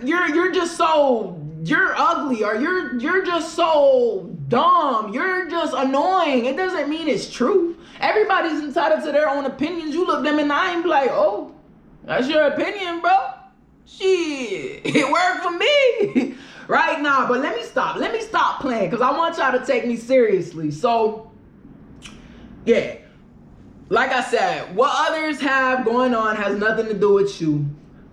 you're just so, you're ugly, or you're just so dumb, you're just annoying. It doesn't mean it's true. Everybody's entitled to their own opinions. You look them in the eye and be like, oh, that's your opinion, bro. Shit, it worked for me. Right now, but let me stop playing, because I want y'all to take me seriously. So yeah, like I said, what others have going on has nothing to do with you.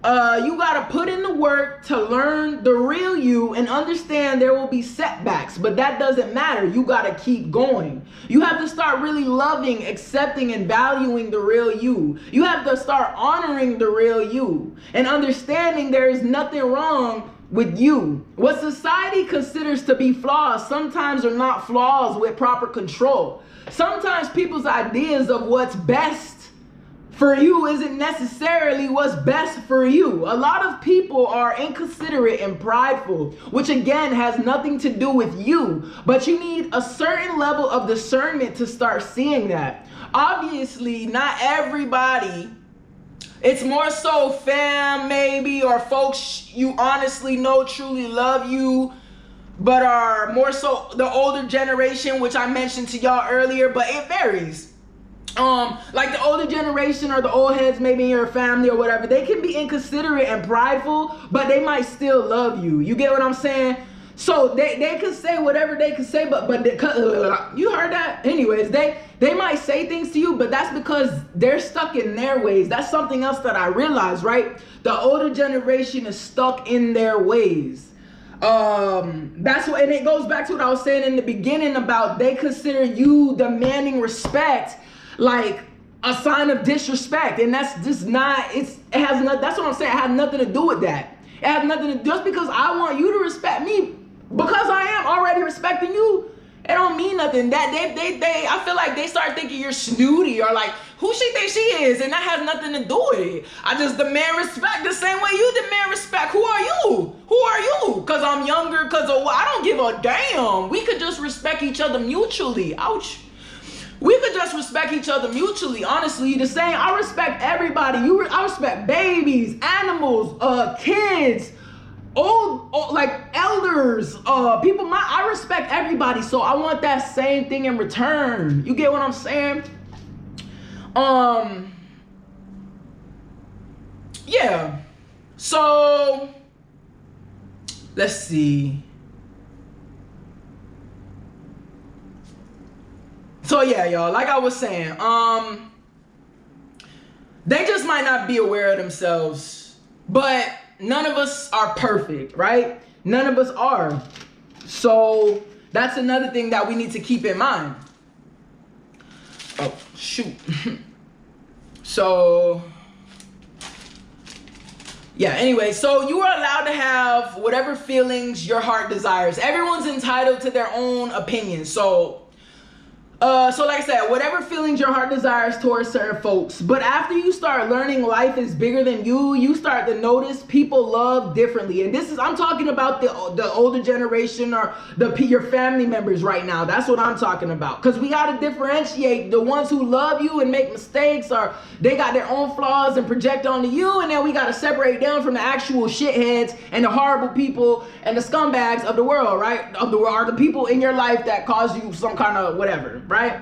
You gotta put in the work to learn the real you and understand there will be setbacks, but that doesn't matter. You gotta keep going. You have to start really loving, accepting, and valuing the real you. You have to start honoring the real you and understanding there is nothing wrong with you. What society considers to be flaws sometimes are not flaws with proper control. Sometimes people's ideas of what's best for you isn't necessarily what's best for you. A lot of people are inconsiderate and prideful, which again has nothing to do with you, but you need a certain level of discernment to start seeing that. Obviously, not everybody. It's more so fam, maybe, or folks you honestly know truly love you, but are more so the older generation, which I mentioned to y'all earlier, but it varies. Like the older generation or the old heads maybe in your family or whatever, they can be inconsiderate and prideful, but they might still love you. You get what I'm saying? So they could say whatever they could say, but you heard that? Anyways, they might say things to you, but that's because they're stuck in their ways. That's something else that I realized, right? The older generation is stuck in their ways. That's what, and it goes back to what I was saying in the beginning about they consider you demanding respect like a sign of disrespect, and that's just not. It has not. That's what I'm saying. It has nothing to do with that. It has nothing to. Just because I want you to respect me, because I am already respecting you, it don't mean nothing. That they I feel like they start thinking you're snooty or like who she thinks she is, and that has nothing to do with it. I just demand respect the same way you demand respect. Who are you? Who are you? Cause I'm younger. Cause of what? I don't give a damn. We could just respect each other mutually. Ouch. We could just respect each other mutually. Honestly, the same. I respect everybody. I respect babies, animals, kids, old like elders, people. I respect everybody. So I want that same thing in return. You get what I'm saying? Yeah. So let's see. So yeah, y'all, like I was saying, they just might not be aware of themselves, but none of us are perfect, right? None of us are. So that's another thing that we need to keep in mind. Oh, shoot. So, yeah, anyway, so you are allowed to have whatever feelings your heart desires. Everyone's entitled to their own opinion. So like I said, whatever feelings your heart desires towards certain folks. But after you start learning life is bigger than you start to notice people love differently. And I'm talking about the older generation or your family members right now. That's what I'm talking about. Because we got to differentiate the ones who love you and make mistakes, or they got their own flaws and project onto you. And then we got to separate them from the actual shitheads and the horrible people and the scumbags of the world, right? Of the world, are the people in your life that cause you some kind of whatever. Right?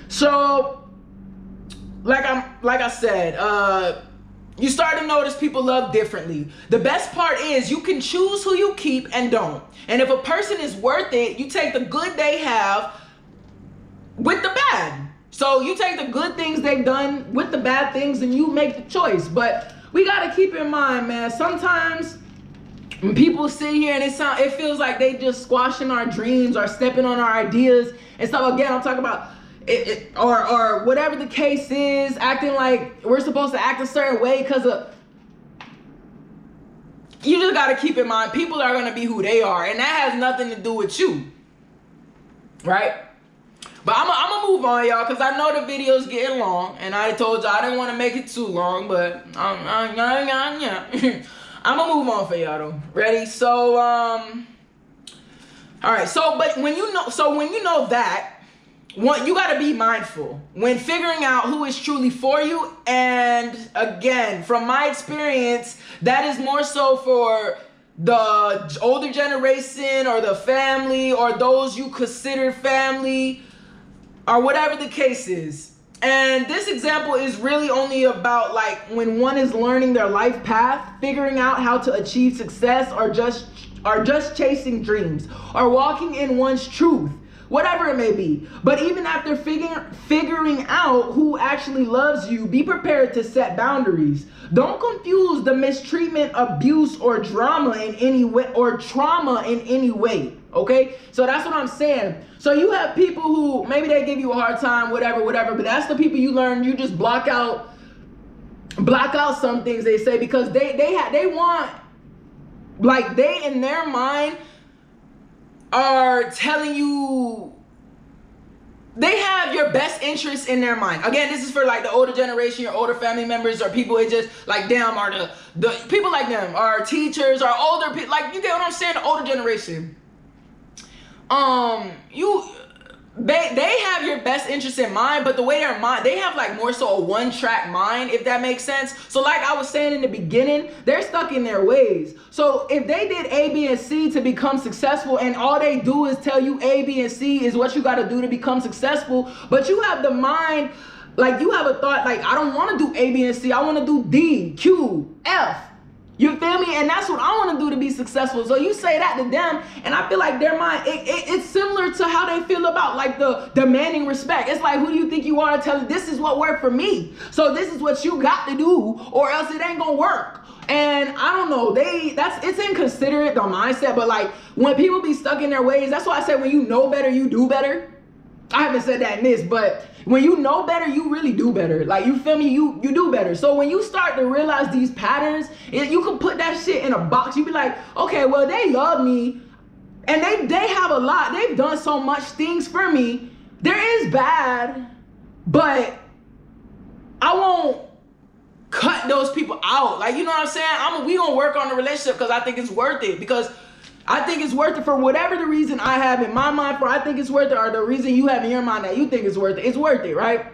So, like I said, you start to notice people love differently. The best part is you can choose who you keep and don't. And if a person is worth it, you take the good they have with the bad. So you take the good things they've done with the bad things and you make the choice. But we got to keep in mind, man, sometimes when people sit here and it feels like they just squashing our dreams or stepping on our ideas and stuff. Again, I'm talking about or whatever the case is, acting like we're supposed to act a certain way because of. You just got to keep in mind, people are going to be who they are, and that has nothing to do with you, right? But I'm gonna move on, y'all, because I know the video's getting long, and I told y'all I didn't want to make it too long, but I'm gonna move on for y'all though. Ready? So all right. So when you know that, you got to be mindful when figuring out who is truly for you. And again, from my experience, that is more so for the older generation or the family or those you consider family or whatever the case is. And this example is really only about like when one is learning their life path, figuring out how to achieve success, or just chasing dreams, or walking in one's truth, whatever it may be. But even after figuring out who actually loves you, be prepared to set boundaries. Don't confuse the mistreatment, abuse, or trauma in any way. Okay, so that's what I'm saying. So you have people who maybe they give you a hard time, whatever, but that's the people you learn. You just block out some things they say, because they want, like, they in their mind are telling you, they have your best interests in their mind. Again, this is for like the older generation, your older family members, or people it just like them, are the people like them, are teachers, or older people, like, you get what I'm saying, the older generation. They have your best interest in mind, but the way their mind, they have like more so a one-track mind, if that makes sense. So like I was saying in the beginning, they're stuck in their ways. So if they did A, B, and C to become successful, and all they do is tell you A, B, and C is what you got to do to become successful, but you have the mind, like you have a thought like, I don't want to do A, B, and C, I want to do D, Q, F. You feel me? And that's what I want to do to be successful. So you say that to them, and I feel like their mind, it's similar to how they feel about like the demanding respect. It's like, who do you think you are to tell them this is what worked for me? So this is what you got to do, or else it ain't gonna work. And I don't know, it's inconsiderate, the mindset, but like when people be stuck in their ways, that's why I said when you know better, you do better. I haven't said that in this, but when you know better, you really do better. Like, you feel me? You do better. So when you start to realize these patterns, you can put that shit in a box. You be like, okay, well, they love me, and they have a lot. They've done so much things for me. There is bad, but I won't cut those people out. Like, you know what I'm saying? We gonna work on the relationship because I think it's worth it. Because I think it's worth it for whatever the reason I have in my mind for I think it's worth it, or the reason you have in your mind that you think it's worth it. It's worth it, right?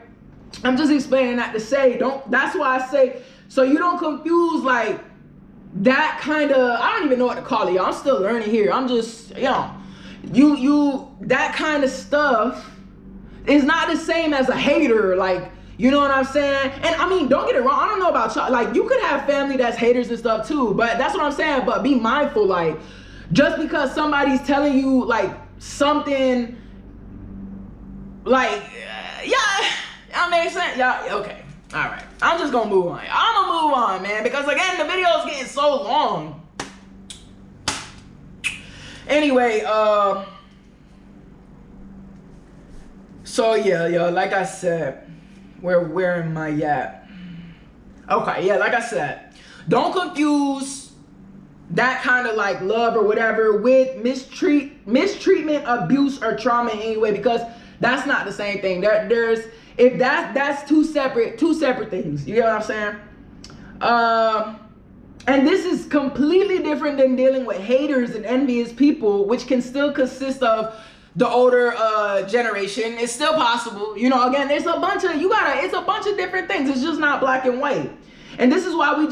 I'm just explaining that to say, that's why I say, so you don't confuse like that kind of, I don't even know what to call it, y'all. I'm still learning here. I'm just, that kind of stuff is not the same as a hater, like, you know what I'm saying? And I mean, don't get it wrong, I don't know about y'all. Like, you could have family that's haters and stuff too, but that's what I'm saying. But be mindful, like, just because somebody's telling you like something, like, that makes sense. Yeah, okay, all right. I'm just gonna move on. I'm gonna move on, man, because again, the video is getting so long. Anyway, so yeah, like I said, where am I at? Okay, yeah, like I said, don't confuse that kind of like love or whatever with mistreatment, abuse, or trauma in any way, because that's not the same thing. That's two separate things. You get what I'm saying? And this is completely different than dealing with haters and envious people, which can still consist of the older generation. It's still possible. You know, again, it's a bunch of different things. It's just not black and white. And this is why we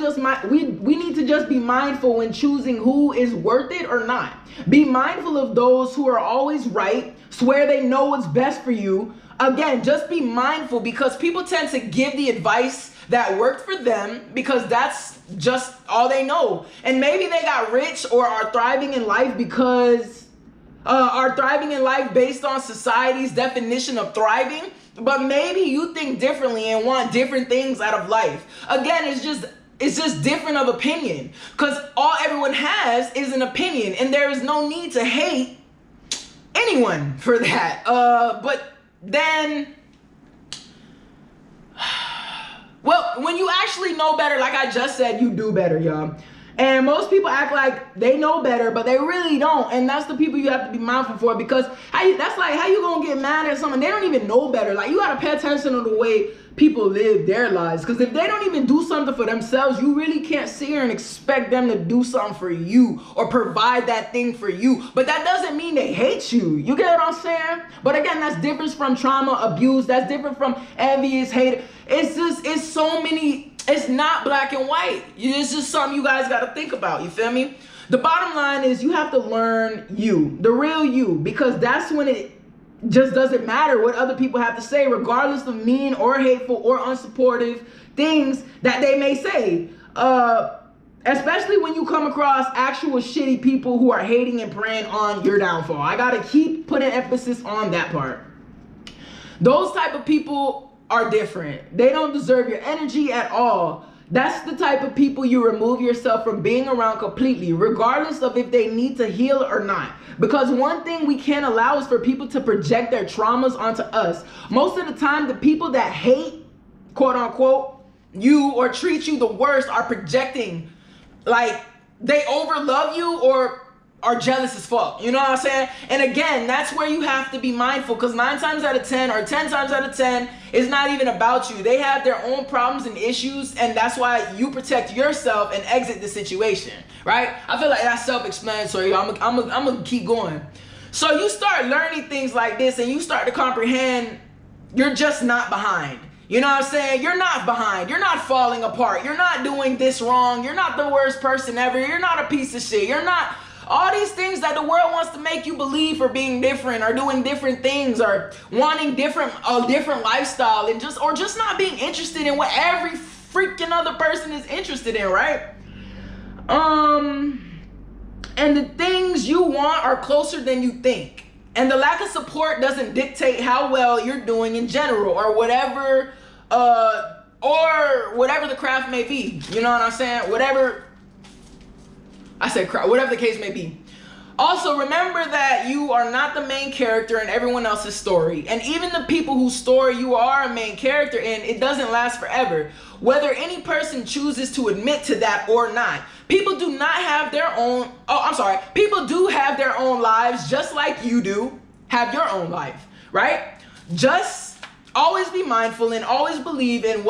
need to just be mindful when choosing who is worth it or not. Be mindful of those who are always right, swear they know what's best for you. Again, just be mindful, because people tend to give the advice that worked for them because that's just all they know. And maybe they got rich or are thriving in life based on society's definition of thriving. But maybe you think differently and want different things out of life. Again, it's just different of opinion, because all everyone has is an opinion, and there is no need to hate anyone for that. But then, well, when you actually know better, like I just said, you do better, y'all. And most people act like they know better, but they really don't. And that's the people you have to be mindful for, because that's like, how you gonna get mad at someone? They don't even know better. Like, you gotta pay attention to the way people live their lives. Because if they don't even do something for themselves, you really can't sit here and expect them to do something for you or provide that thing for you. But that doesn't mean they hate you. You get what I'm saying? But again, that's different from trauma, abuse. That's different from envious, hate. It's so many. It's not black and white. It's just something you guys got to think about. You feel me? The bottom line is you have to learn you, the real you, because that's when it just doesn't matter what other people have to say, regardless of mean or hateful or unsupportive things that they may say. Especially when you come across actual shitty people who are hating and preying on your downfall. I gotta keep putting emphasis on that part. Those type of people are different. They don't deserve your energy at all. That's the type of people you remove yourself from being around completely, regardless of if they need to heal or not. Because one thing we can't allow is for people to project their traumas onto us. Most of the time, the people that hate, quote unquote, you or treat you the worst are projecting, like they overlove you or are jealous as fuck. You know what I'm saying? And again, that's where you have to be mindful, because 9 times out of 10 or 10 times out of 10, it's not even about you. They have their own problems and issues, and that's why you protect yourself and exit the situation, right? I feel like that's self-explanatory. I'm gonna keep going. So you start learning things like this, and you start to comprehend you're just not behind. You know what I'm saying? You're not behind. You're not falling apart. You're not doing this wrong. You're not the worst person ever. You're not a piece of shit. You're not all these things that the world wants to make you believe for being different or doing different things or wanting a different lifestyle, and just not being interested in what every freaking other person is interested in, right? And the things you want are closer than you think. And the lack of support doesn't dictate how well you're doing in general, or whatever the craft may be. You know what I'm saying? Whatever the case may be. Also, remember that you are not the main character in everyone else's story. And even the people whose story you are a main character in, it doesn't last forever. Whether any person chooses to admit to that or not. People do have their own lives, just like you do have your own life, right? Just always be mindful and always believe in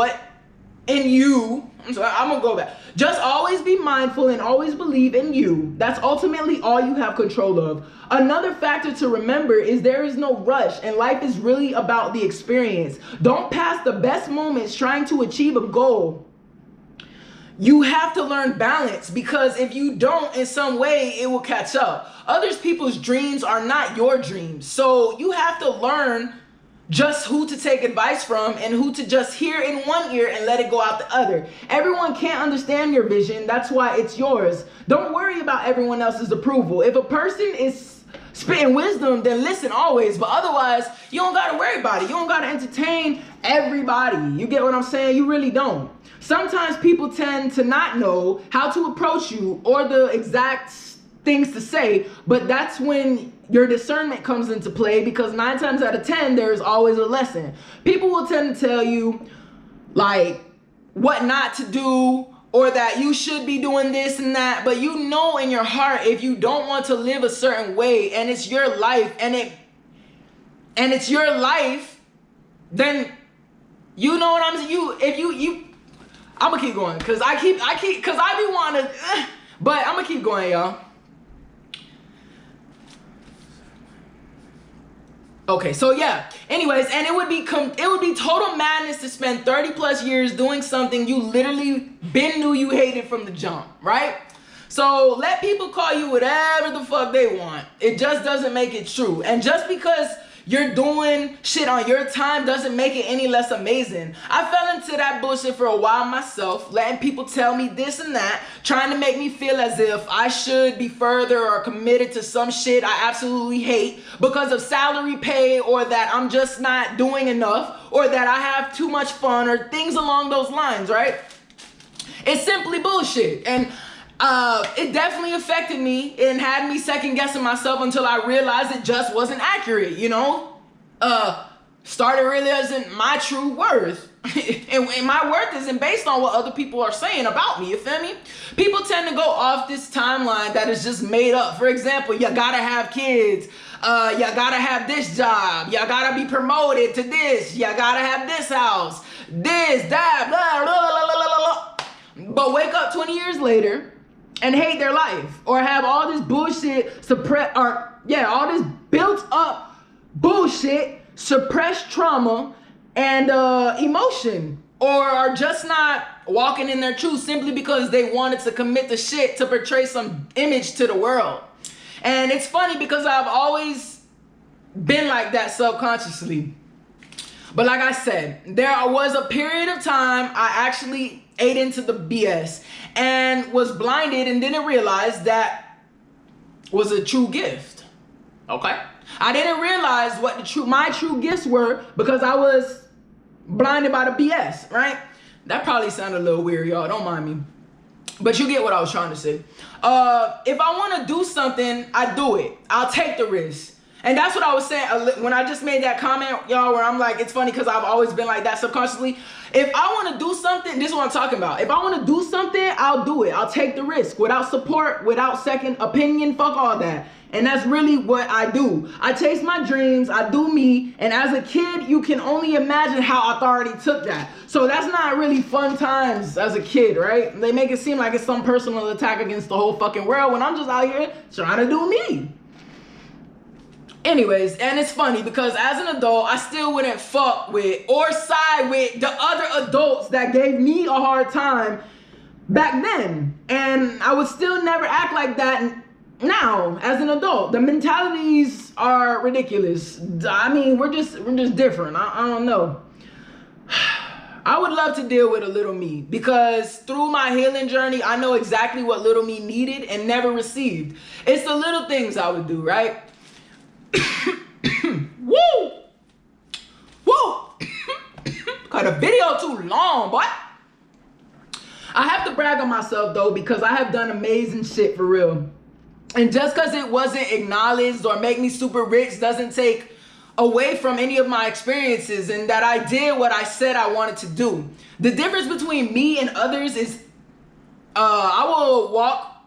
you. I'm gonna go back. Just always be mindful and always believe in you. That's ultimately all you have control of. Another factor to remember is there is no rush, and life is really about the experience. Don't pass the best moments trying to achieve a goal. You have to learn balance, because if you don't, in some way, it will catch up. Other people's dreams are not your dreams. So you have to learn just who to take advice from and who to just hear in one ear and let it go out the other. Everyone can't understand your vision. That's why it's yours. Don't worry about everyone else's approval. If a person is spitting wisdom, then listen always. But otherwise, you don't got to worry about it. You don't got to entertain everybody. You get what I'm saying? You really don't. Sometimes people tend to not know how to approach you or the exact things to say, but that's when your discernment comes into play, because 9 times out of 10, there's always a lesson. People will tend to tell you like what not to do, or that you should be doing this and that, but you know in your heart, if you don't want to live a certain way and it's your life then you know what I'm saying. I'm gonna keep going, cause I be wanting to, but I'm gonna keep going, y'all. Okay, so yeah. Anyways, and it would be total madness to spend 30 plus years doing something you literally knew you hated from the jump, right? So let people call you whatever the fuck they want. It just doesn't make it true. And just because you're doing shit on your time doesn't make it any less amazing. I fell into that bullshit for a while myself, letting people tell me this and that, trying to make me feel as if I should be further or committed to some shit I absolutely hate because of salary pay, or that I'm just not doing enough, or that I have too much fun, or things along those lines, right? It's simply bullshit. And it definitely affected me and had me second guessing myself until I realized it just wasn't accurate, you know? Started realizing my true worth. and my worth isn't based on what other people are saying about me, you feel me? People tend to go off this timeline that is just made up. For example, you gotta have kids. You gotta have this job. You gotta be promoted to this. You gotta have this house. This, that, blah, blah, blah, blah, blah, blah. But wake up 20 years later and hate their life, or have all this bullshit all this built up bullshit, suppressed trauma and emotion, or are just not walking in their truth simply because they wanted to commit the shit to portray some image to the world. And it's funny because I've always been like that subconsciously. But like I said, there was a period of time I actually ate into the BS and was blinded and didn't realize that was a true gift. Okay? I didn't realize what my true gifts were because I was blinded by the BS, right? That probably sounded a little weird, y'all. Don't mind me. But you get what I was trying to say. If I want to do something, I do it. I'll take the risk. And that's what I was saying when I just made that comment, y'all, where I'm like, it's funny because I've always been like that subconsciously. If I want to do something, this is what I'm talking about. If I want to do something, I'll do it. I'll take the risk without support, without second opinion, fuck all that. And that's really what I do. I chase my dreams, I do me, and as a kid, you can only imagine how authority took that. So that's not really fun times as a kid, right? They make it seem like it's some personal attack against the whole fucking world when I'm just out here trying to do me. Anyways, and it's funny because as an adult, I still wouldn't fuck with or side with the other adults that gave me a hard time back then. And I would still never act like that now as an adult. The mentalities are ridiculous. I mean, we're just different. I don't know. I would love to deal with a little me because through my healing journey, I know exactly what little me needed and never received. It's the little things I would do, right? Woo! Woo! Cut a video too long, boy. I have to brag on myself though because I have done amazing shit for real. And just because it wasn't acknowledged or make me super rich doesn't take away from any of my experiences and that I did what I said I wanted to do. The difference between me and others is I will walk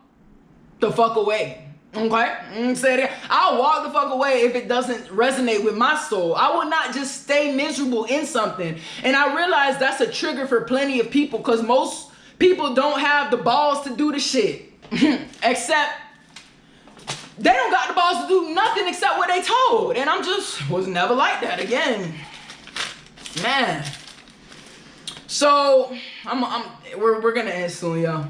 the fuck away. Okay? I'll walk the fuck away if it doesn't resonate with my soul. I will not just stay miserable in something. And I realize that's a trigger for plenty of people because most people don't have the balls to do the shit. Except they don't got the balls to do nothing except what they told. And was never like that again. Man. So, we're gonna end soon, y'all.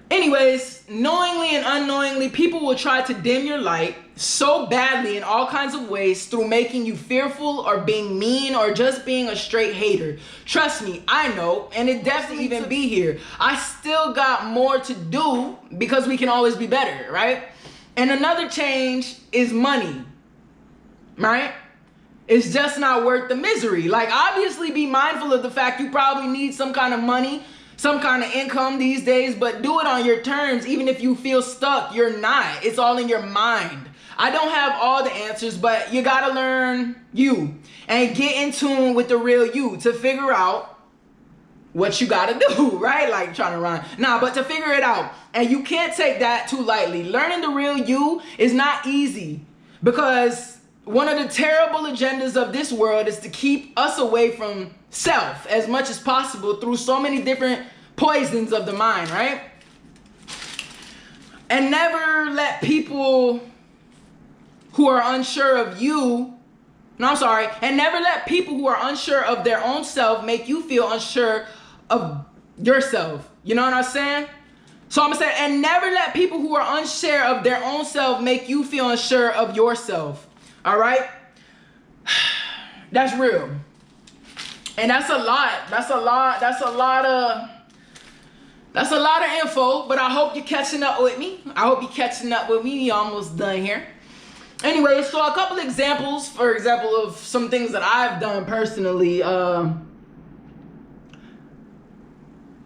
Anyways, knowingly and unknowingly, people will try to dim your light so badly in all kinds of ways through making you fearful or being mean or just being a straight hater. Trust me, I know, and it definitely even be here. I still got more to do because we can always be better, right? And another change is money, right? It's just not worth the misery. Like, obviously be mindful of the fact you probably need some kind of money, some kind of income these days, but do it on your terms. Even if you feel stuck, you're not. It's all in your mind. I don't have all the answers, but you gotta learn you and get in tune with the real you to figure out what you gotta do, right? Like trying to rhyme. Nah, but to figure it out. And you can't take that too lightly. Learning the real you is not easy because one of the terrible agendas of this world is to keep us away from self as much as possible through so many different poisons of the mind, right? And never let people who are unsure of you, and never let people who are unsure of their own self make you feel unsure of yourself. You know what I'm saying? So I'm gonna say, and never let people who are unsure of their own self make you feel unsure of yourself. All right? That's real. And that's a lot. That's a lot of info, but I hope you're catching up with me. We almost done here. Anyway, so a couple examples, for example, of some things that I've done personally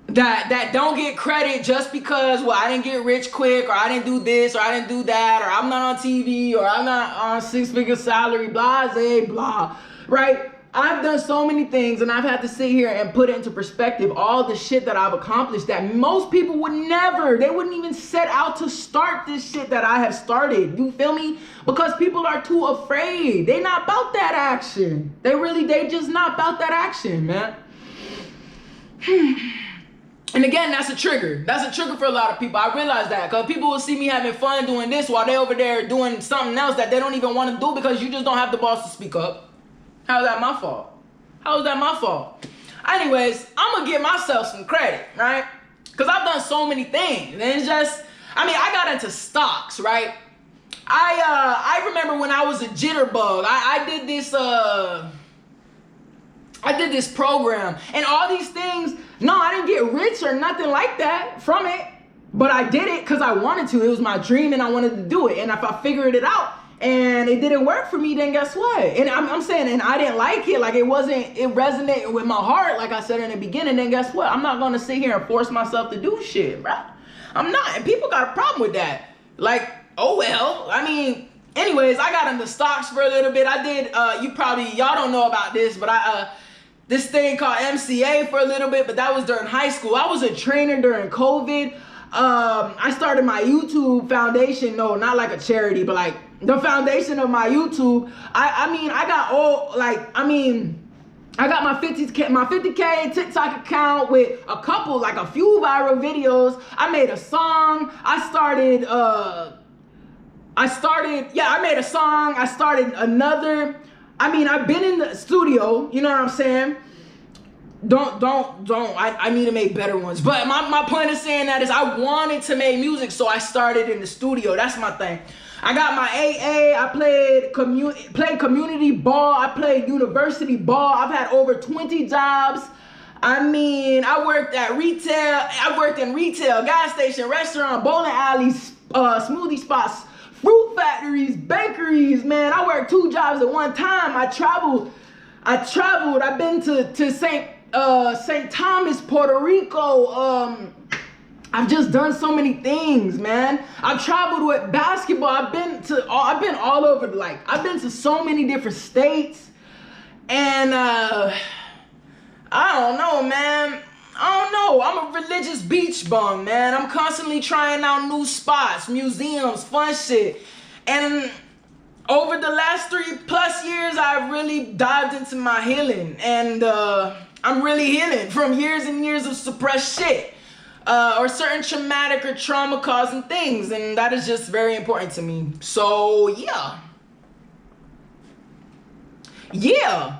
that don't get credit just because, well, I didn't get rich quick, or I didn't do this, or I didn't do that, or I'm not on TV, or I'm not on a 6-figure salary, blah, right? I've done so many things, and I've had to sit here and put it into perspective, all the shit that I've accomplished that most people would never, they wouldn't even set out to start this shit that I have started. You feel me? Because people are too afraid. They not about that action. They just not about that action, man. And again, that's a trigger. That's a trigger for a lot of people. I realize that because people will see me having fun doing this while they over there doing something else that they don't even want to do because you just don't have the balls to speak up. How is that my fault? How is that my fault? Anyways, I'm gonna give myself some credit, right? Because I've done so many things. And it's just, I mean, I got into stocks, right? I remember when I was a jitterbug, I did this program and all these things. No, I didn't get rich or nothing like that from it, but I did it because I wanted to. It was my dream and I wanted to do it. And if I figured it out and it didn't work for me, then guess what? And I'm saying, and I didn't like it, like it resonated with my heart, like I said in the beginning, then guess what? I'm not gonna sit here and force myself to do shit, bro. I'm not, and people got a problem with that. Like, oh well, I mean, anyways, I got into stocks for a little bit. I did, y'all don't know about this, but this thing called MCA for a little bit, but that was during high school. I was a trainer during COVID. I started my YouTube foundation, no, not like a charity, but like the foundation of my YouTube. I got my 50K TikTok account with a few viral videos. I made a song. I made a song. I started another. I mean, I've been in the studio, you know what I'm saying? I need to make better ones. But my point of saying that is I wanted to make music, so I started in the studio. That's my thing. I got my AA, I played community ball, I played university ball. I've had over 20 jobs. I mean, I worked in retail, gas station, restaurant, bowling alleys, smoothie spots, fruit factories, bakeries, man. I worked 2 jobs at one time. I traveled. I've been to St. Thomas, Puerto Rico. I've just done so many things, man. I've traveled with basketball. I've been all over, I've been to so many different states. And I don't know, man. I don't know. I'm a religious beach bum, man. I'm constantly trying out new spots, museums, fun shit. And over the last 3+ years, I've really dived into my healing. And I'm really healing from years and years of suppressed shit. Or certain traumatic or trauma-causing things. And that is just very important to me. So, yeah. Yeah.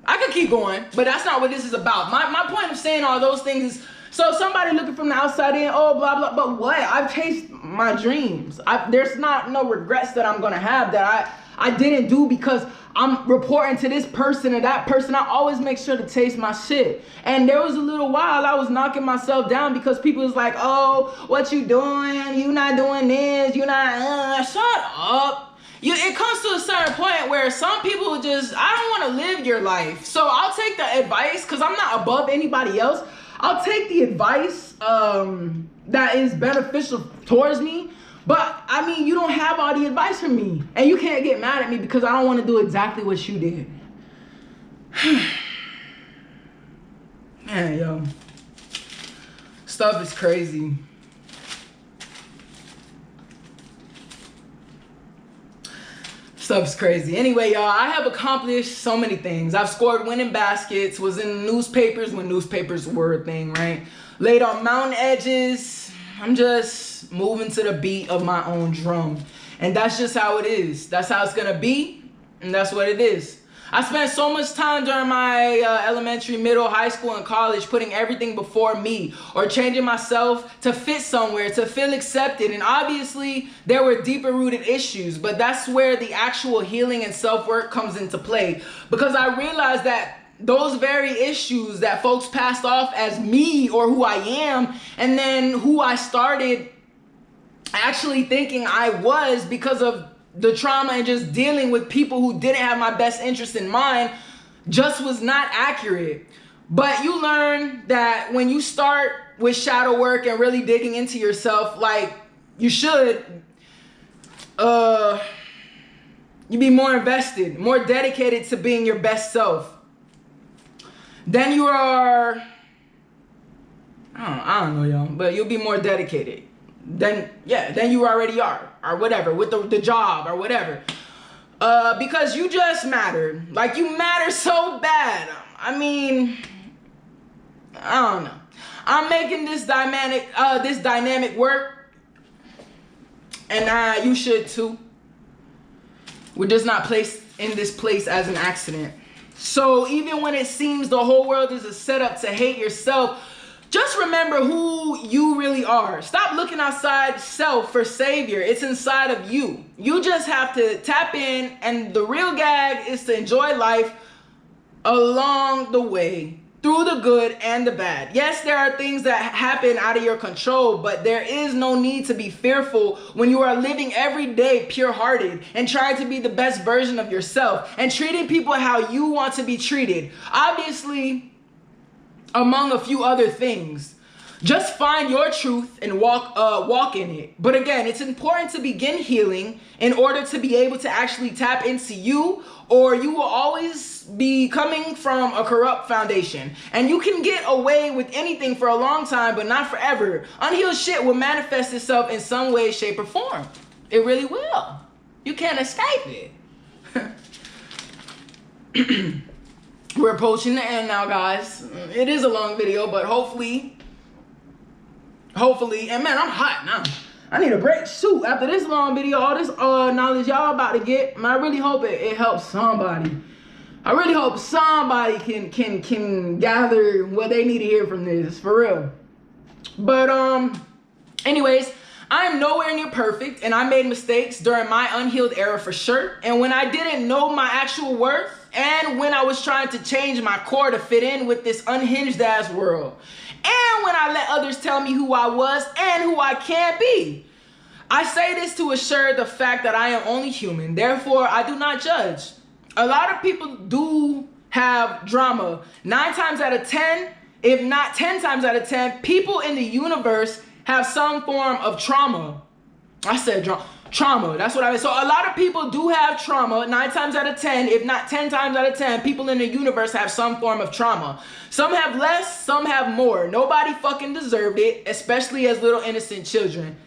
I could keep going, but that's not what this is about. My point of saying all those things is, so somebody looking from the outside in, oh, blah, blah, but what? I've chased my dreams. There's no regrets that I'm going to have that I didn't do because I'm reporting to this person or that person. I always make sure to taste my shit. And there was a little while I was knocking myself down because people was like, oh, what you doing? You not doing this. You not, shut up. It comes to a certain point where some people just, I don't want to live your life. So I'll take the advice because I'm not above anybody else. I'll take the advice that is beneficial towards me. But, I mean, you don't have all the advice from me. And you can't get mad at me because I don't want to do exactly what you did. Man, yo. Stuff is crazy. Stuff's crazy. Anyway, y'all, I have accomplished so many things. I've scored winning baskets, was in newspapers when newspapers were a thing, right? Laid on mountain edges. I'm just moving to the beat of my own drum. And that's just how it is. That's how it's gonna be, and that's what it is. I spent so much time during my elementary, middle, high school, and college putting everything before me or changing myself to fit somewhere, to feel accepted. And obviously, there were deeper rooted issues, but that's where the actual healing and self-work comes into play. Because I realized that those very issues that folks passed off as me or who I am, and then who I started actually thinking I was because of the trauma and just dealing with people who didn't have my best interest in mind, just was not accurate. But you learn that when you start with shadow work and really digging into yourself like you should, you be more invested, more dedicated to being your best self. Then you are, I don't know, y'all, but you'll be more dedicated. Then you already are, or whatever, with the job or whatever. Because you just matter. Like, you matter so bad. I mean, I don't know. I'm making this dynamic work, and you should too. We're just not placed in this place as an accident. So even when it seems the whole world is a setup to hate yourself, just remember who you really are. Stop looking outside self for savior. It's inside of you. You just have to tap in, and the real gag is to enjoy life along the way, through the good and the bad. Yes, there are things that happen out of your control, but there is no need to be fearful when you are living every day pure-hearted and trying to be the best version of yourself and treating people how you want to be treated. Obviously, among a few other things. Just find your truth and walk in it. But again, it's important to begin healing in order to be able to actually tap into you, or you will always be coming from a corrupt foundation. And you can get away with anything for a long time, but not forever. Unhealed shit will manifest itself in some way, shape, or form. It really will. You can't escape it. We're approaching the end now, guys. It is a long video, but hopefully, and man, I'm hot now. I need a break. Shoot, after this long video, all this knowledge y'all about to get, man, I really hope it helps somebody. I really hope somebody can gather what they need to hear from this, for real. But anyways, I am nowhere near perfect, and I made mistakes during my unhealed era for sure. And when I didn't know my actual worth, and when I was trying to change my core to fit in with this unhinged ass world, and when I let others tell me who I was and who I can be. I say this to assure the fact that I am only human, therefore I do not judge. A lot of people do have drama. 9 times out of 10, if not 10 times out of 10, people in the universe have some form of trauma. I said trauma, that's what I mean. So a lot of people do have trauma. 9 times out of 10, if not 10 times out of 10, people in the universe have some form of trauma. Some have less, some have more. Nobody fucking deserved it, especially as little innocent children.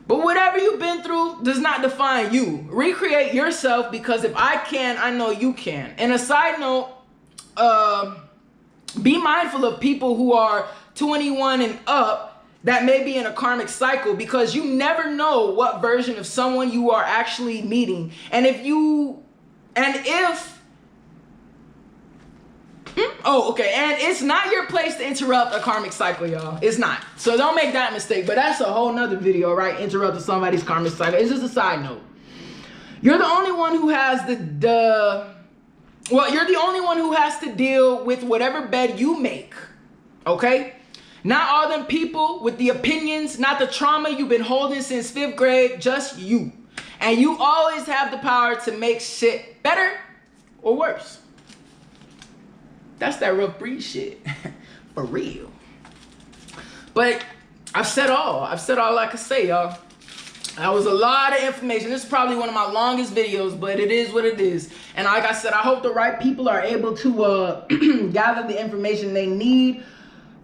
But whatever you've been through does not define you. Recreate yourself, because if I can, I know you can. And a side note, be mindful of people who are 21 and up that may be in a karmic cycle, because you never know what version of someone you are actually meeting. And if and it's not your place to interrupt a karmic cycle, y'all. It's not. So don't make that mistake. But that's a whole nother video, right? Interrupting somebody's karmic cycle. It's just a side note. You're the only one who has you're the only one who has to deal with whatever bed you make. Okay? Not all them people with the opinions, not the trauma you've been holding since 5th grade, just you. And you always have the power to make shit better or worse. That's that rough breed shit. For real. But I've said all I can say, y'all. That was a lot of information. This is probably one of my longest videos, but it is what it is. And like I said, I hope the right people are able to gather the information they need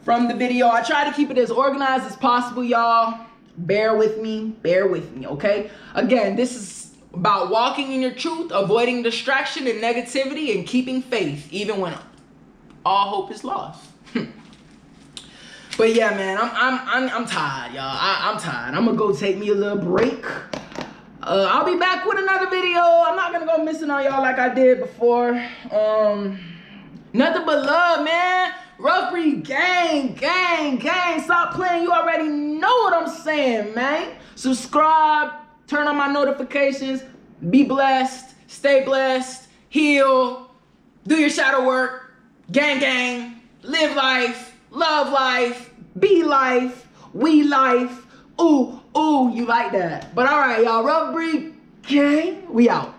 from the video. I try to keep it as organized as possible, y'all. Bear with me, okay? Again, this is about walking in your truth, avoiding distraction and negativity, and keeping faith, even when all hope is lost. But yeah, man, I'm tired, y'all. I'm tired. I'm gonna go take me a little break. I'll be back with another video. I'm not gonna go missing on y'all like I did before. Nothing but love, man. Ruffbreed Gang. Stop playing. You already know what I'm saying, man. Subscribe. Turn on my notifications. Be blessed. Stay blessed. Heal. Do your shadow work. Gang. Live life. Love life. Be life. We life. Ooh, you like that. But all right, y'all. Ruffbreed Gang. We out.